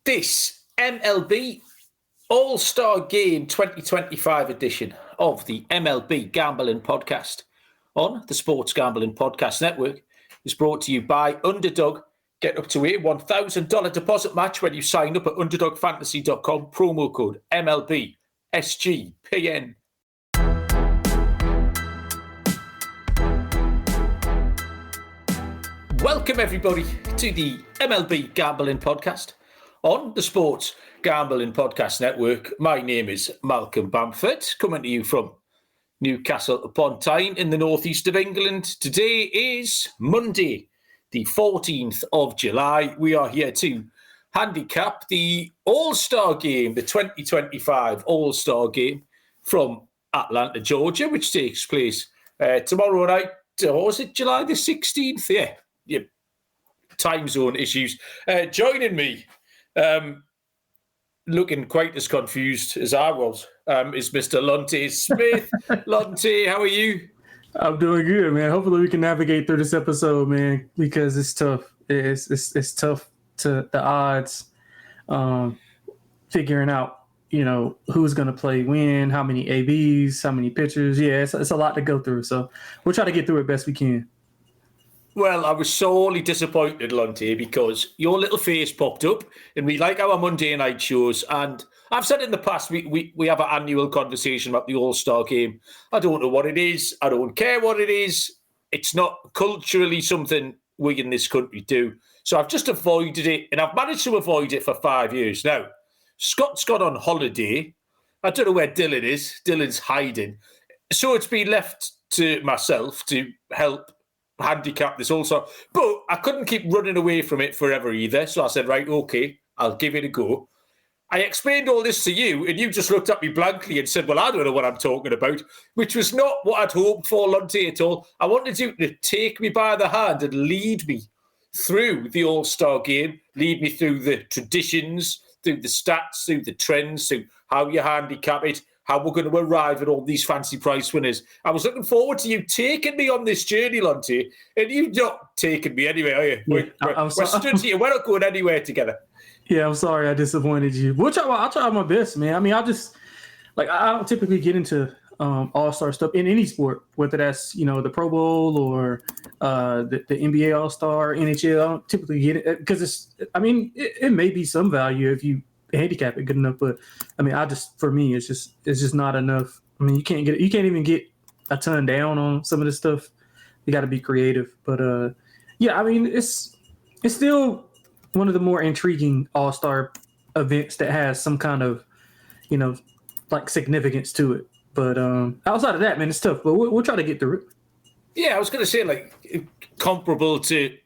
This MLB All-Star Game 2025 edition of the MLB Gambling Podcast on the Sports Gambling Podcast Network is brought to you by Underdog. Get up to a $1,000 deposit match when you sign up at underdogfantasy.com. Promo code MLB SGPN. Welcome everybody to the MLB Gambling Podcast on the Sports Gambling Podcast Network. My name is Malcolm Bamford, coming to you from Newcastle upon Tyne in the northeast of England. Today is Monday, the 14th of July. We are here to handicap the All-Star Game, the 2025 All-Star Game from Atlanta, Georgia, which takes place tomorrow night. Or was it July the 16th? Yeah, time zone issues. Joining me, looking quite as confused as I was, is Mr. Lonte Smith. Lonte, how are you? I'm doing good, man. Hopefully we can navigate through this episode, man, because it's tough. It's tough to the odds, figuring out, who's going to play when, how many ABs, how many pitchers. Yeah, it's a lot to go through. So we'll try to get through it best we can. Well, I was sorely disappointed, Lonte, because your little face popped up and we like our Monday night shows. And I've said in the past, we have an annual conversation about the All-Star Game. I don't know what it is. I don't care what it is. It's not culturally something we in this country do. So I've just avoided it, and I've managed to avoid it for 5 years now. Scott's gone on holiday. I don't know where Dylan is. Dylan's hiding. So it's been left to myself to help handicap this also, but I couldn't keep running away from it forever either. So I said, right, okay, I'll give it a go. I explained all this to you, and you just looked at me blankly and said, well, I don't know what I'm talking about, which was not what I'd hoped for, Lonte, at all. I wanted you to take me by the hand and lead me through the All-Star Game, lead me through the traditions, through the stats, through the trends, through how you handicap it, how we're going to arrive at all these fancy prize winners. I was looking forward to you taking me on this journey, Lonte, and you've not taken me anywhere, are you? We're stood here. We're not going anywhere together. Yeah, I'm sorry I disappointed you. I'll try my best, man. I mean, I don't typically get into all-star stuff in any sport, whether that's, the Pro Bowl or the NBA All-Star, NHL. I don't typically get it because it may be some value if you handicap it good enough, but I mean, for me, it's just not enough. I mean, you can't even get a ton down on some of this stuff. You got to be creative, but yeah, I mean, it's still one of the more intriguing All-Star events that has some kind of, like significance to it. But outside of that, man, it's tough, but we'll try to get through it. Yeah, I was going to say, like, comparable to,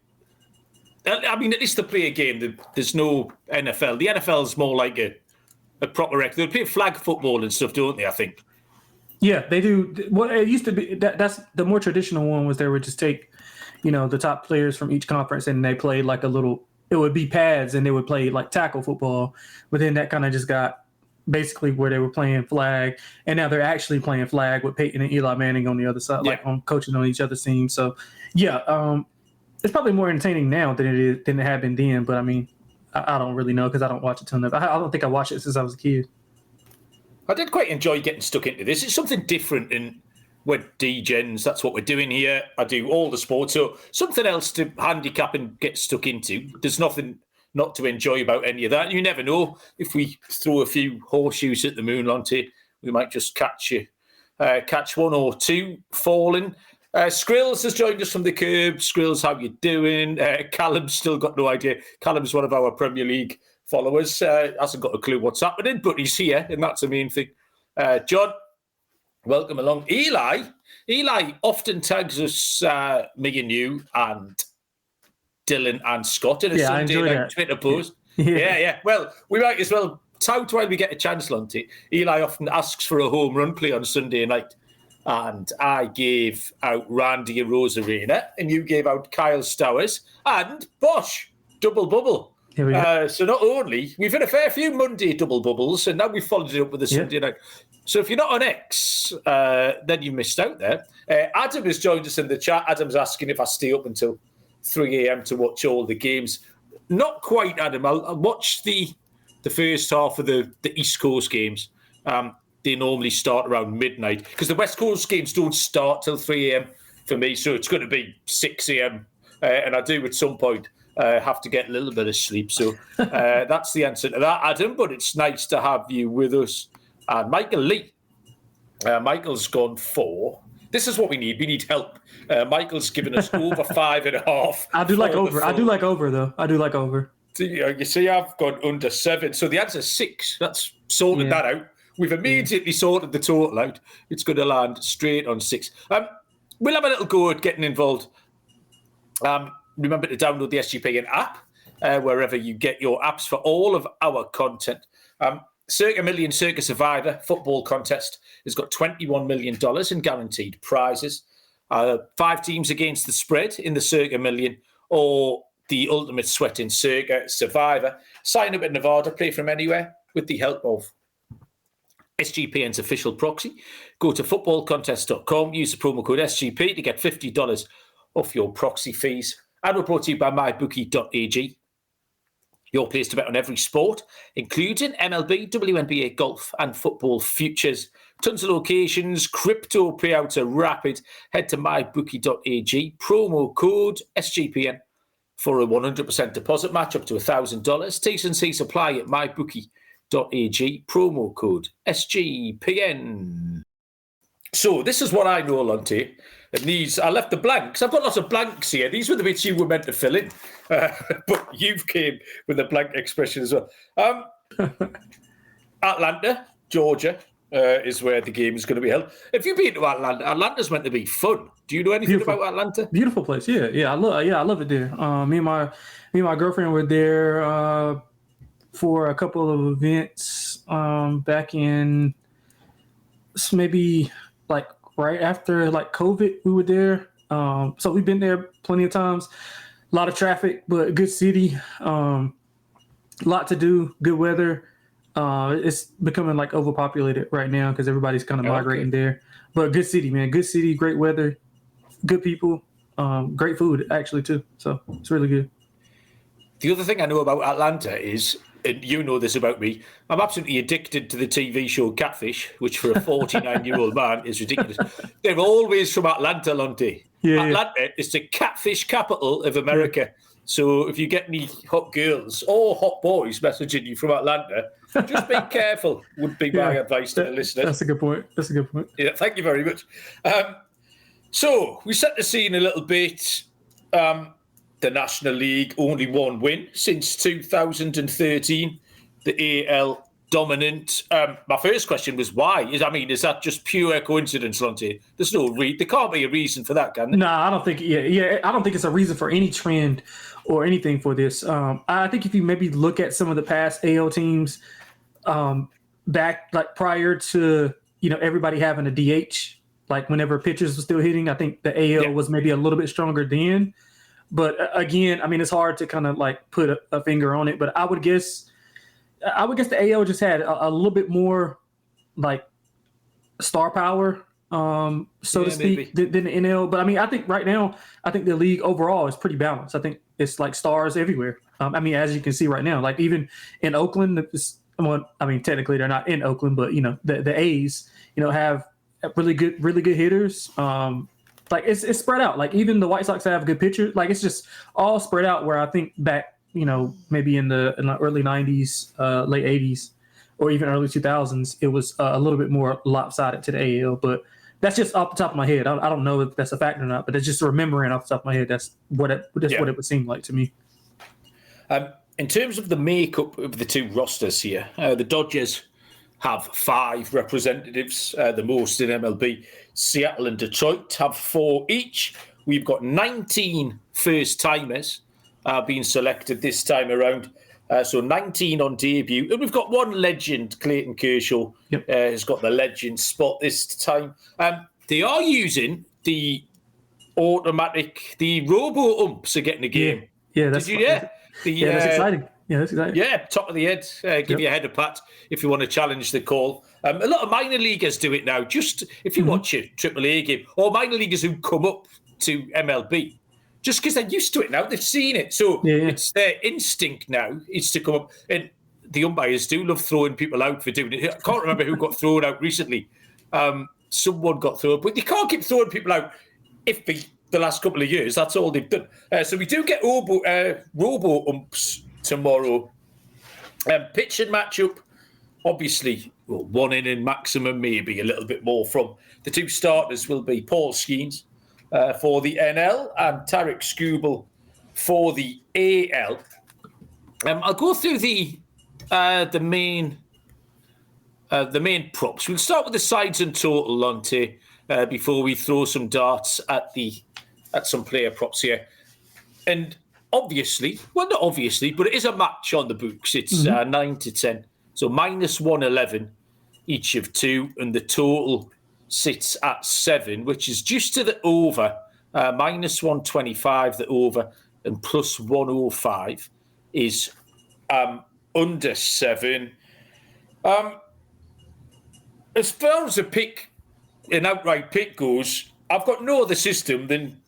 I mean, at least they play a game. There's no NFL. The NFL is more like a proper record. They play flag football and stuff, don't they, I think? Yeah, they do. What it used to be, that's the more traditional one was they would just take, the top players from each conference and they played like it would be pads and they would play like tackle football. But then that kind of just got basically where they were playing flag. And now they're actually playing flag with Peyton and Eli Manning on the other side, like on coaching on each other's team. So, yeah, it's probably more entertaining now than it had been then. But I mean, I don't really know because I don't watch a ton of it. I don't think I watched it since I was a kid. I did quite enjoy getting stuck into this. It's something different, and we're D-gens. That's what we're doing here. I do all the sports, so something else to handicap and get stuck into. There's nothing not to enjoy about any of that. You never know. If we throw a few horseshoes at the moon, Lonte, we might just catch one or two falling. Skrills has joined us from the curb. Skrills, how you doing? Callum's still got no idea. Callum's one of our Premier League followers. Hasn't got a clue what's happening, but he's here, and that's the main thing. John, welcome along. Eli often tags us, me and you, and Dylan and Scott in a Sunday night Twitter post. Yeah. Well, we might as well tout while we get a chance, Lonte. Eli often asks for a home run play on Sunday night. And I gave out Randy Arozarena, and you gave out Kyle Stowers, and Bosch, double bubble. So not only, we've had a fair few Monday double bubbles, and now we've followed it up with a Sunday night. So if you're not on X, then you missed out there. Adam has joined us in the chat. Adam's asking if I stay up until 3 a.m. to watch all the games. Not quite, Adam. I'll watch the the first half of the East Coast games, they normally start around midnight because the West Coast games don't start till 3 a.m. for me. So it's going to be 6 a.m. And I do at some point have to get a little bit of sleep. So that's the answer to that, Adam. But it's nice to have you with us. And Michael Lee. Michael's gone 4. This is what we need. We need help. Michael's given us over 5.5. I do like over. I do like over, though. I do like over. You see, I've gone under 7. So the answer's 6. That's sorted that out. We've immediately sorted the total out. It's going to land straight on 6. We'll have a little go at getting involved. Remember to download the SGPN app wherever you get your apps for all of our content. Circa Million Circa Survivor football contest has got $21 million in guaranteed prizes. 5 teams against the spread in the Circa Million or the Ultimate Sweat in Circa Survivor. Sign up at Nevada, play from anywhere with the help of SGPN's official proxy. Go to footballcontest.com, use the promo code SGP to get $50 off your proxy fees. And we're brought to you by mybookie.ag. Your place to bet on every sport, including MLB, WNBA, golf, and football futures. Tons of locations. Crypto payouts are rapid. Head to mybookie.ag. Promo code SGPN for a 100% deposit match up to $1,000. T's and C's apply at mybookie.ag. Promo code SGPN. So this is what I know, Lonte. And these, I left the blanks. I've got lots of blanks here. These were the bits you were meant to fill in. But you've came with a blank expression as well. Atlanta, Georgia, is where the game is going to be held. If you've been to Atlanta, Atlanta's meant to be fun. Do you know anything about Atlanta? Beautiful place. Yeah. I love it there. Me and my girlfriend were there for a couple of events back in maybe like right after like COVID. We were there. So we've been there plenty of times. A lot of traffic, but good city. Lot to do, good weather. It's becoming like overpopulated right now because everybody's kind of migrating there. But good city, man. Good city, great weather, good people, great food actually too. So it's really good. The other thing I know about Atlanta is, and you know this about me, I'm absolutely addicted to the TV show Catfish, which for a 49-year-old man is ridiculous. They're always from Atlanta, Lonte. Yeah, Atlanta is the catfish capital of America. Yeah. So if you get any hot girls or hot boys messaging you from Atlanta, just be careful, would be my advice to the listeners. That's a good point. Yeah, thank you very much. So we set the scene a little bit. The National League, only one win since 2013. The AL dominant. My first question was why? Is that just pure coincidence, Lonte? There's no there can't be a reason for that, can there? No, I don't think. Yeah, I don't think it's a reason for any trend or anything for this. I think if you maybe look at some of the past AL teams, back like prior to everybody having a DH, like whenever pitchers were still hitting, I think the AL was maybe a little bit stronger then. But again, it's hard to kind of like put a finger on it. But I would guess the AL just had a little bit more like star power, so to speak, than the NL. But I think right now, the league overall is pretty balanced. I think it's like stars everywhere. As you can see right now, like even in Oakland, technically they're not in Oakland, but the A's, have really good hitters. Like it's spread out. Like even the White Sox have good pitchers. Like it's just all spread out. Where I think back, maybe in the early '90s, late '80s, or even early 2000s, it was a little bit more lopsided to the AL. But that's just off the top of my head. I don't know if that's a fact or not. But it's just remembering off the top of my head. That's what it would seem like to me. In terms of the makeup of the two rosters here, the Dodgers have 5 representatives, the most in MLB. Seattle and Detroit have 4 each. We've got 19 first-timers being selected this time around. So 19 on debut. And we've got one legend, Clayton Kershaw, has got the legend spot this time. They are using the robo-umps are getting a game. Yeah, that's Did you hear? That's exciting. Yeah, that's exciting. Yeah, top of the head. Give you a head a pat if you want to challenge the call. A lot of minor leaguers do it now. Just if you watch a AAA game, or minor leaguers who come up to MLB, just because they're used to it now, they've seen it. So it's their instinct now is to come up. And the umpires do love throwing people out for doing it. I can't remember who got thrown out recently. Someone got thrown, but they can't keep throwing people out if the last couple of years, that's all they've done. So we do get robo-umps tomorrow. Pitching matchup, obviously, well, 1 inning maximum, maybe a little bit more from the two starters will be Paul Skeens for the NL and Tarek Skubal for the AL. I'll go through the main props. We'll start with the sides and total, Lonte, before we throw some darts at some player props here. And obviously, well, not obviously, but it is a match on the books. It's 9 to 10. So minus 111 each of two, and the total sits at 7, which is just to the over. Minus 125, the over, and plus 105 is under 7. As far as an outright pick goes, I've got no other system than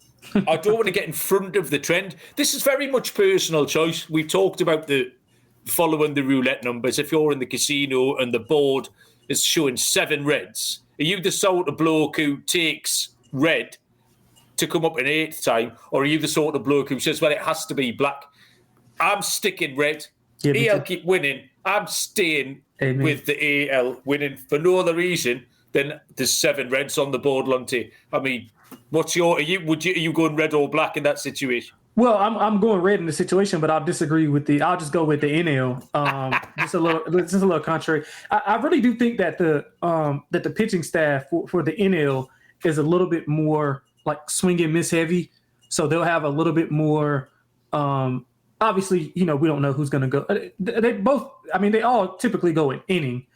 I don't want to get in front of the trend. This is very much personal choice. We've talked about the following the roulette numbers. If you're in the casino and the board is showing 7 reds, are you the sort of bloke who takes red to come up an 8th time, or are you the sort of bloke who says, well, it has to be black? I'm sticking red. Yeah, AL keep winning. I'm staying with the AL winning for no other reason than there's 7 reds on the board, Lonte. I mean, are you going red or black in that situation? Well, I'm going red in the situation, but I'll disagree with I'll just go with the NL. Just a little contrary. I really do think that the pitching staff for the NL is a little bit more like swing and miss heavy. So they'll have a little bit more, obviously, we don't know who's going to go. They all typically go an inning.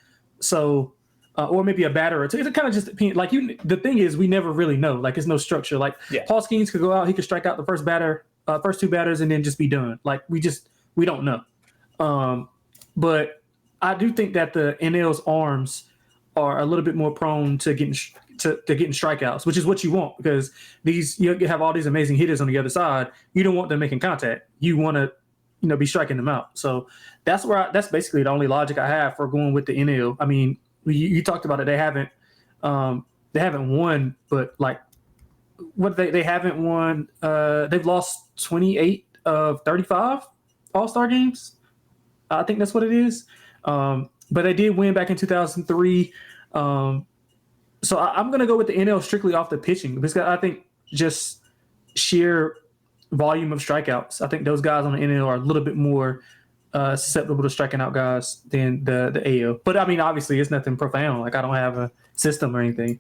So, or maybe a batter or two. It kind of just depends. Like the thing is, we never really know. Like, there's no structure. Like Paul Skeens could go out, he could strike out the first 2 batters, and then just be done. Like we don't know. But I do think that the NL's arms are a little bit more prone to getting strikeouts, which is what you want, because you have all these amazing hitters on the other side. You don't want them making contact. You want to, be striking them out. So that's basically the only logic I have for going with the NL. I mean, you talked about it. They haven't won, but like what they haven't won. They've lost 28 of 35 All-Star games. I think that's what it is. But they did win back in 2003. So I'm going to go with the NL strictly off the pitching, because I think just sheer volume of strikeouts. I think those guys on the NL are a little bit more susceptible to striking out guys than the AL. But I mean, obviously, it's nothing profound. Like, I don't have a system or anything.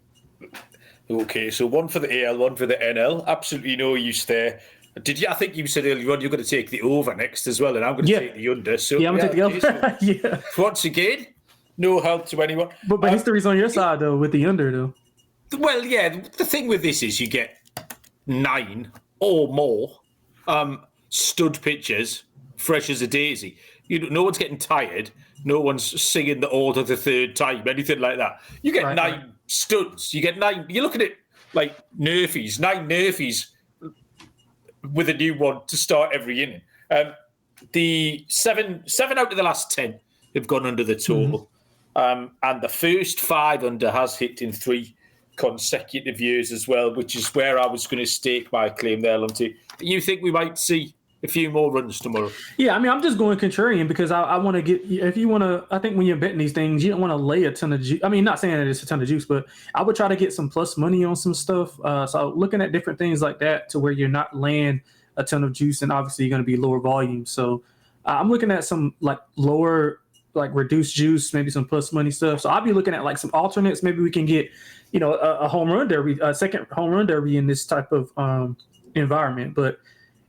Okay, so 1 for the AL, 1 for the NL. Absolutely no use there. I think you said earlier on you're going to take the over next as well, and I'm going to take the under. So I'm going to take the over. Once again, no help to anyone. But history's on your side, though, with the under, though. Well, yeah, the thing with this is you get 9 or more stud pitchers, fresh as a daisy. No one's getting tired. No one's singing the order the 3rd time, anything like that. You get 9 studs. You get 9. You're looking at like Nerfies, 9 Nerfies with a new one to start every inning. The 7 out of the last 10 have gone under the total. And the first 5 under has hit in 3 consecutive years as well, which is where I was going to stake my claim there, Lonte. You think we might see a few more runs tomorrow? Yeah, I mean, I'm just going contrarian because I want to get, if you want to, I think when you're betting these things, you don't want to lay a ton of juice. I mean, not saying that it's a ton of juice, but I would try to get some plus money on some stuff. So looking at different things like that to where you're not laying a ton of juice, and obviously you're going to be lower volume. So I'm looking at some like lower, like reduced juice, maybe some plus money stuff. So I'll be looking at like some alternates. Maybe we can get, a home run derby, a second home run derby in this type of environment. But,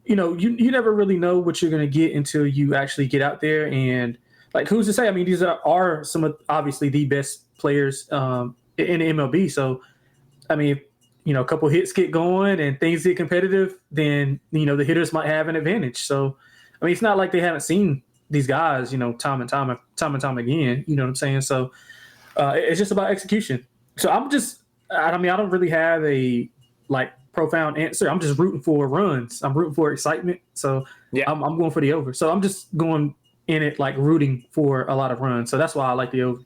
you never really know what you're going to get until you actually get out there. And like, who's to say? I mean, these are some of obviously the best players in the MLB. So, I mean, if, a couple hits get going and things get competitive, then, the hitters might have an advantage. So, I mean, it's not like they haven't seen these guys, time and time again, you know what I'm saying? So it's just about execution. So I don't really have a like profound answer. I'm just rooting for runs. I'm rooting for excitement. So yeah, I'm going for the over. So I'm just going in it, like rooting for a lot of runs. So that's why I like the over.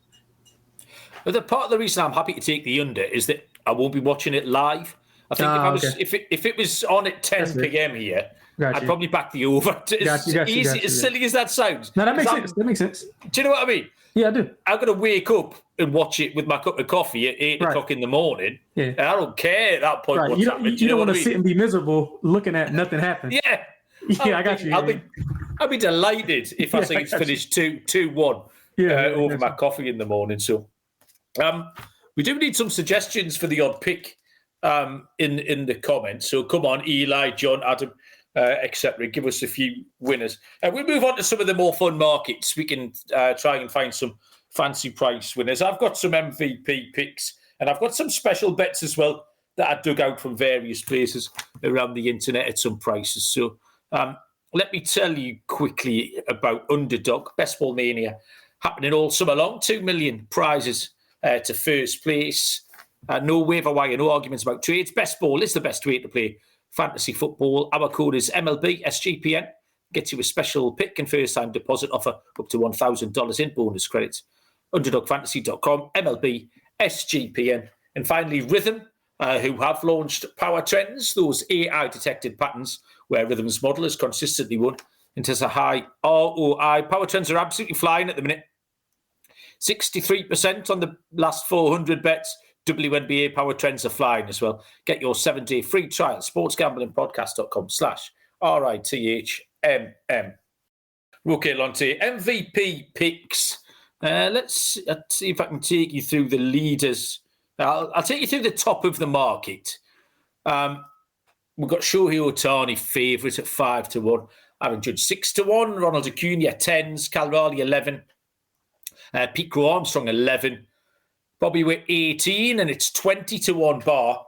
But the part of the reason I'm happy to take the under is that I won't be watching it live. I think if it was on at 10 p.m. here, I'd probably back the over. As silly as that sounds. No, that makes sense. That makes sense. Do you know what I mean? Yeah, I do. I'm going to wake up and watch it with my cup of coffee at 8 o'clock in the morning. Yeah. And I don't care at that point. Right. You don't want to sit and be miserable looking at nothing happen. Yeah. I got you. I'll be delighted if I think it's finished 2-1 over my coffee in the morning. So we do need some suggestions for the odd pick in the comments. So come on, Eli, John, Adam, etc. Give us a few winners. We'll move on to some of the more fun markets. We can try and find some fancy price winners. I've got some MVP picks, and I've got some special bets as well that I dug out from various places around the internet at some prices. So let me tell you quickly about Underdog, Best Ball Mania, happening all summer long. 2 million prizes to first place. No waiver wire, no arguments about trades. Best Ball is the best way to play fantasy football. Our code is MLB SGPN. Gets you a special pick and first-time deposit offer up to $1,000 in bonus credits. UnderdogFantasy.com, MLB SGPN. And finally, Rhythm, who have launched Power Trends, those AI-detected patterns where Rhythm's model has consistently won and has a high ROI. Power Trends are absolutely flying at the minute. 63% on the last 400 bets. WNBA Power Trends are flying as well. Get your 7-day free trial. sportsgamblingpodcast.com/RITHMM. Okay, Lonte. MVP picks. Let's see if I can take you through the leaders. I'll take you through the top of the market. We've got Shohei Ohtani favourite at 5-1. Aaron Judge 6-1. Ronald Acuna 10s. Cal Raleigh 11. Pete Crow Armstrong 11. Bobby Witt 18, and it's 20-1 bar.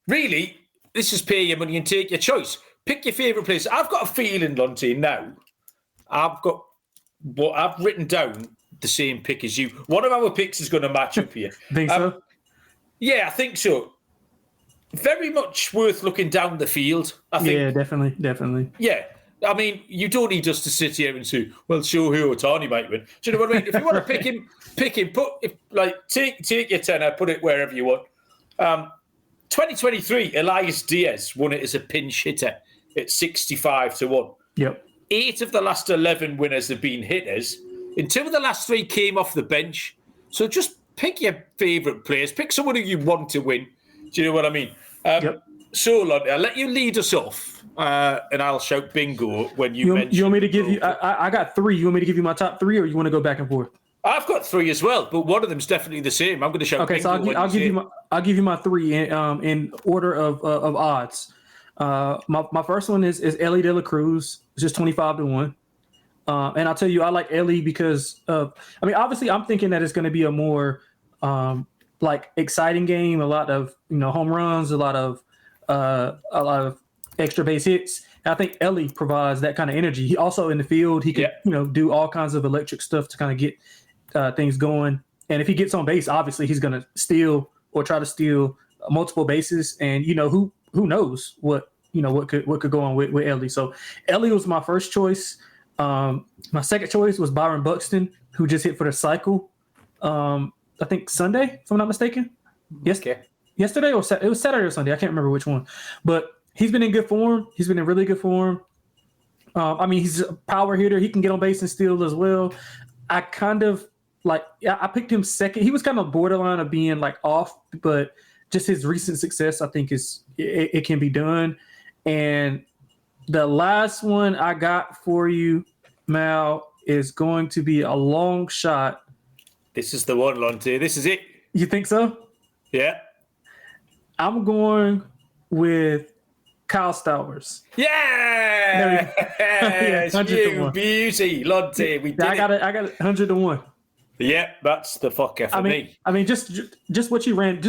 Really, this is pay your money and take your choice. Pick your favourite place. I've got a feeling, Lonte, now. I've written down the same pick as you. One of our picks is going to match up here. Think so? Yeah, I think so. Very much worth looking down the field, I think. Yeah, definitely. Yeah. I mean, you don't need us to sit here and say, well, Shohei Ohtani might win. Do you know what I mean? If you want to pick him, take your tenner, put it wherever you want. 2023, Elias Diaz won it as a pinch hitter at 65-1. Yep. 8 of the last 11 winners have been hitters, and 2 of the last 3 came off the bench. So just pick your favourite players. Pick someone who you want to win. Do you know what I mean? Yep. So, Lonte, I'll let you lead us off. And I'll shout bingo when you mention. You want me to give you? I got 3. You want me to give you my top 3, or you want to go back and forth? I've got 3 as well, but one of them's definitely the same. I'm going to shout. Okay, so I'll give you my 3 in order of odds. My first one is Ellie De La Cruz. It's just 25-1. And I'll tell you, I like Ellie because of. I mean, obviously, I'm thinking that it's going to be a more exciting game. A lot of home runs, a lot of extra base hits. And I think Ellie provides that kind of energy. He also in the field, he can do all kinds of electric stuff to kind of get things going. And if he gets on base, obviously he's going to steal or try to steal multiple bases. And who knows what could go on with Ellie. So Ellie was my first choice. My second choice was Byron Buxton, who just hit for the cycle. I think Sunday, if I'm not mistaken. Yes. Okay. Yesterday or it was Saturday or Sunday. I can't remember which one, but he's been in good form. He's been in really good form. I mean, he's a power hitter. He can get on base and steal as well. I kind of I picked him second. He was kind of borderline of being off, but just his recent success, I think it can be done. And the last one I got for you, Mal, is going to be a long shot. This is the one, Lonte. This is it. You think so? Yeah. I'm going with Kyle Stowers. Yeah! Yes, you beauty, Lonte. We did I got it 100-1. Yeah, that's the fucker for me. I mean, just what you ran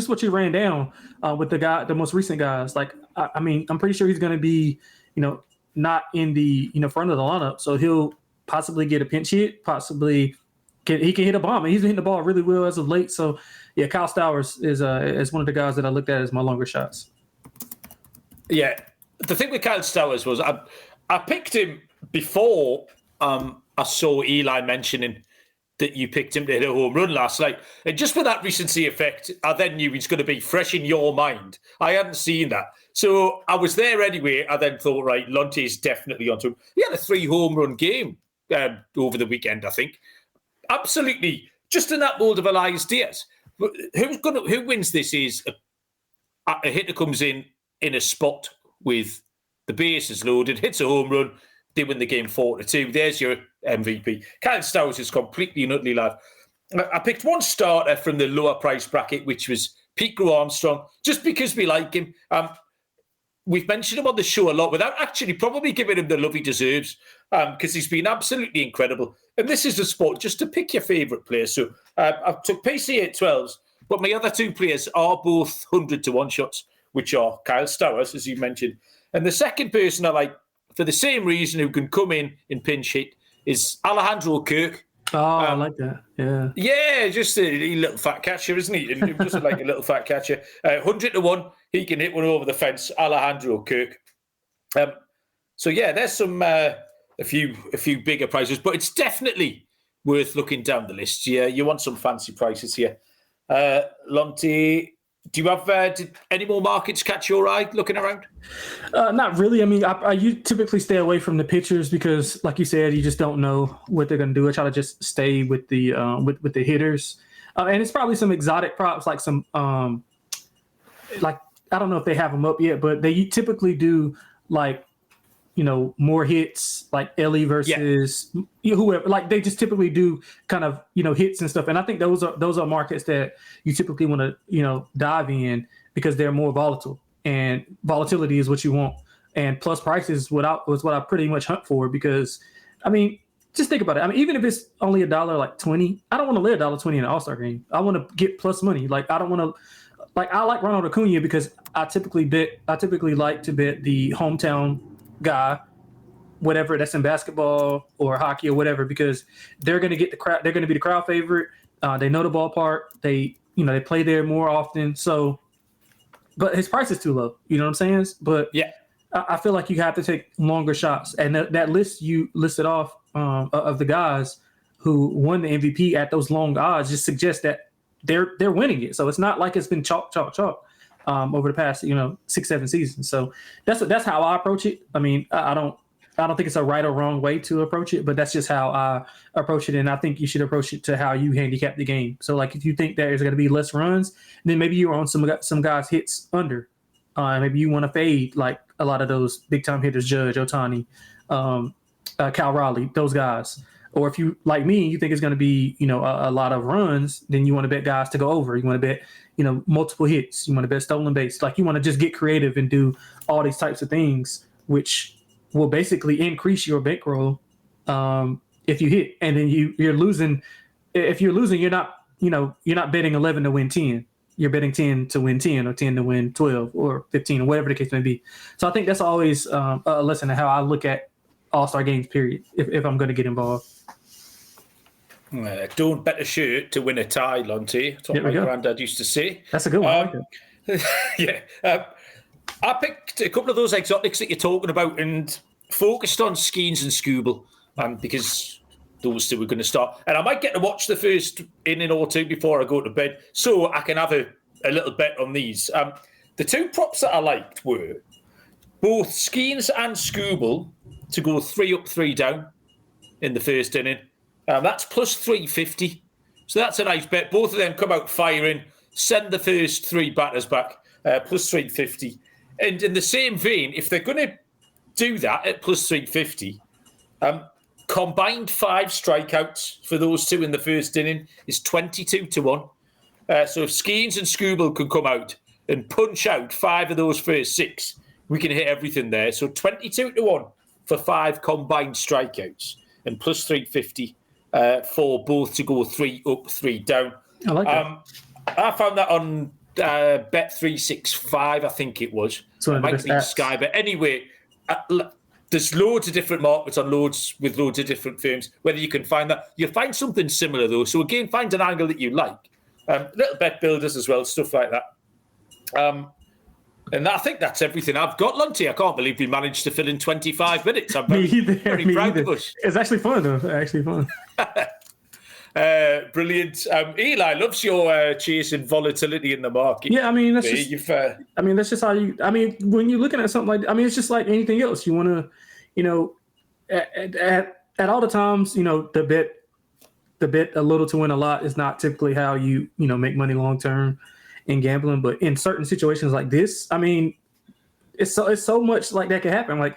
down with the most recent guys. I'm pretty sure he's going to be, not in the front of the lineup. So he'll possibly get a pinch hit. Possibly he can hit a bomb. And he's been hitting the ball really well as of late. So yeah, Kyle Stowers is one of the guys that I looked at as my longer shots. Yeah, the thing with Kyle Stowers was I picked him before I saw Eli mentioning that you picked him to hit a home run last night. And just for that recency effect, I then knew he's going to be fresh in your mind. I hadn't seen that. So I was there anyway. I then thought, right, Lonte is definitely onto him. He had a 3 home run game over the weekend, I think. Absolutely. Just in that mold of Elias Diaz. Who wins this is a hitter comes in a spot with the bases loaded, hits a home run, they win the game 4-2. There's your MVP. Kyle Stowers is completely and utterly live. I picked one starter from the lower price bracket, which was Pete Crow Armstrong, just because we like him. We've mentioned him on the show a lot without actually probably giving him the love he deserves, because he's been absolutely incredible. And this is a spot just to pick your favourite player. So I took PC at 12s, but my other 2 players are both 100-1 shots, which are Kyle Stowers, as you mentioned. And the second person I like, for the same reason, who can come in pinch hit, is Alejandro Kirk. Oh, I like that. Yeah. Yeah, just a little fat catcher, isn't he? Just like a little fat catcher. 100-1, he can hit one over the fence. Alejandro Kirk. So yeah, there's some a few bigger prices, but it's definitely worth looking down the list. Yeah, you want some fancy prices here. Lonte, do you have did any more markets catch your eye looking around? Not really. I mean, you typically stay away from the pitchers because, like you said, you just don't know what they're going to do. I try to just stay with the with the hitters, and it's probably some exotic props like some like I don't know if they have them up yet, but they typically do like more hits like Ellie versus whoever. Like they just typically do kind of hits and stuff. And I think those are markets that you typically want to dive in because they're more volatile, and volatility is what you want. And plus prices was what I pretty much hunt for, because I mean, just think about it. I mean, even if it's only $1.20, I don't want to lay $1.20 in an All-Star game. I want to get plus money. Like I don't want to. Like I like Ronald Acuna because I typically like to bet the hometown guy, whatever that's in basketball or hockey or whatever, because they're going to get the crowd. They're going to be the crowd favorite. They know the ballpark. They play there more often. So, but his price is too low. You know what I'm saying? But yeah, I feel like you have to take longer shots. And that list you listed off of the guys who won the MVP at those long odds just suggests that they're winning it. So it's not like it's been chalk over the past 6-7 seasons. So that's how I approach it. I mean, I don't think it's a right or wrong way to approach it, but that's just how I approach it. And I think you should approach it to how you handicap the game. So like if you think there's going to be less runs, then maybe you're on some guys hits under. Maybe you want to fade like a lot of those big time hitters, Judge, Ohtani, Cal Raleigh, those guys. Or if you, like me, you think it's going to be, a lot of runs, then you want to bet guys to go over. You want to bet, multiple hits. You want to bet stolen base. Like you want to just get creative and do all these types of things, which will basically increase your bankroll if you hit. And then you're losing. If you're losing, you're not betting 11 to win 10. You're betting 10 to win 10 or 10 to win 12 or 15 or whatever the case may be. So I think that's always a lesson in how I look at All-Star games, period, if I'm going to get involved. Don't bet a shirt to win a tie, Lonte. That's what my granddad used to say. That's a good one. Yeah. I picked a couple of those exotics that you're talking about and focused on Skeens and Scooble because those two were going to start. And I might get to watch the first inning or two before I go to bed, so I can have a little bet on these. The 2 props that I liked were both Skeens and Scooble to go 3 up, 3 down in the first inning. That's plus 350. So that's a nice bet. Both of them come out firing, send the first 3 batters back, plus 350. And in the same vein, if they're going to do that at plus 350, combined 5 strikeouts for those 2 in the first inning is 22-1. So if Skeens and Scooble can come out and punch out 5 of those first 6, we can hit everything there. So 22-1 for 5 combined strikeouts and plus 350 for both to go 3 up, 3 down. I like that. I found that on Bet365, I think it was. So it might be Sky, but anyway, there's loads of different markets on loads of different firms. Whether you can find that, you'll find something similar though. So again, find an angle that you like. Little bet builders as well, stuff like that. And I think that's everything I've got, Lonte. I can't believe we managed to fill in 25 minutes. I'm very, very proud of us. It's actually fun, though. Actually fun. Brilliant. Eli loves your chasing volatility in the market. Yeah, I mean, that's just, that's just how you, when you're looking at something like, it's just like anything else. You want to, at all the times, the bet a little to win a lot is not typically how you make money long term in gambling. But in certain situations like this, it's so much like that could happen. Like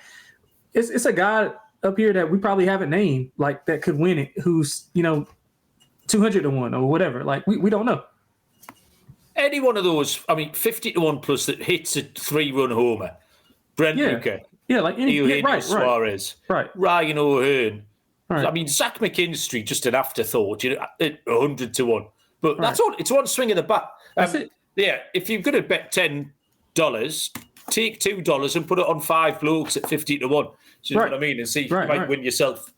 it's a guy up here that we probably haven't named, like that could win it, who's 200 to 1 or whatever. Like we don't know. Any one of those, 50 to 1 plus that hits a 3-run homer. Brent Luker. Yeah, like Eugenio Suarez. Right. Ryan O'Hearn. Right. Zach McKinstry, just an afterthought, 100 to 1. But that's all. It's one swing of the bat. That's it. Yeah, if you're going to bet $10, take $2 and put it on 5 blokes at 50 to 1. Do you know what I mean? And see, you might win yourself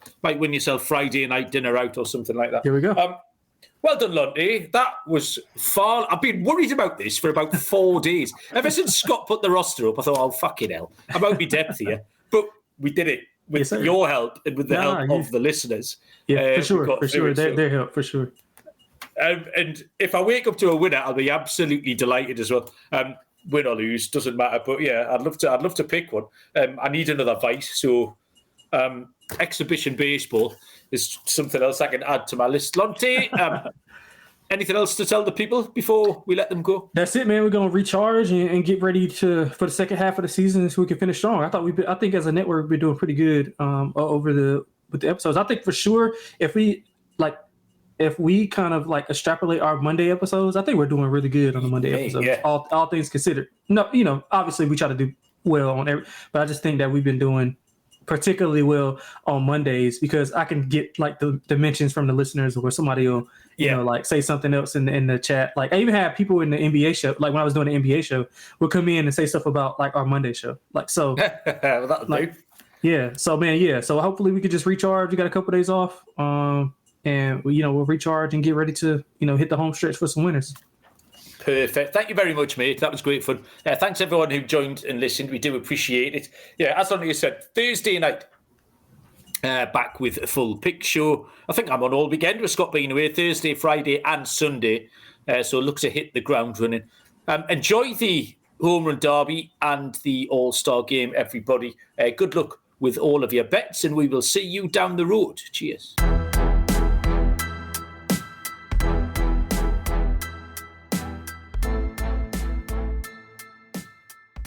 Friday night dinner out or something like that. Here we go. Well done, Lonte. That was far. I've been worried about this for about 4 days. Ever since Scott put the roster up, I thought, oh, fucking hell. I won't be depth here. But we did it with your help and with the help of the listeners. Yeah, for sure. Their help, for sure. And if I wake up to a winner, I'll be absolutely delighted as well. Win or lose, doesn't matter. But yeah, I'd love to pick one. I need another vice. So exhibition baseball is something else I can add to my list. Lonte, anything else to tell the people before we let them go? That's it, man. We're gonna recharge and get ready for the second half of the season so we can finish strong. I think as a network we've been doing pretty good with the episodes. I think for sure if we kind of like extrapolate our Monday episodes, I think we're doing really good on the Monday episodes. Yeah. All things considered. No, obviously we try to do well on every, but I just think that we've been doing particularly well on Mondays because I can get like the mentions from the listeners or somebody will like say something else in the chat. Like I even had people in the NBA show, like when I was doing the NBA show, would come in and say stuff about like our Monday show. Like so So hopefully we could just recharge. We got a couple of days off. And we'll recharge and get ready to hit the home stretch for some winners. Perfect. Thank you very much, mate. That was great fun. Thanks everyone who joined and listened. We do appreciate it. Yeah, as Lonte said, Thursday night, back with a full pick show. I think I'm on all weekend with Scott being away Thursday, Friday, and Sunday. So look to hit the ground running. Enjoy the Home Run Derby and the All-Star Game, everybody. Good luck with all of your bets, and we will see you down the road. Cheers.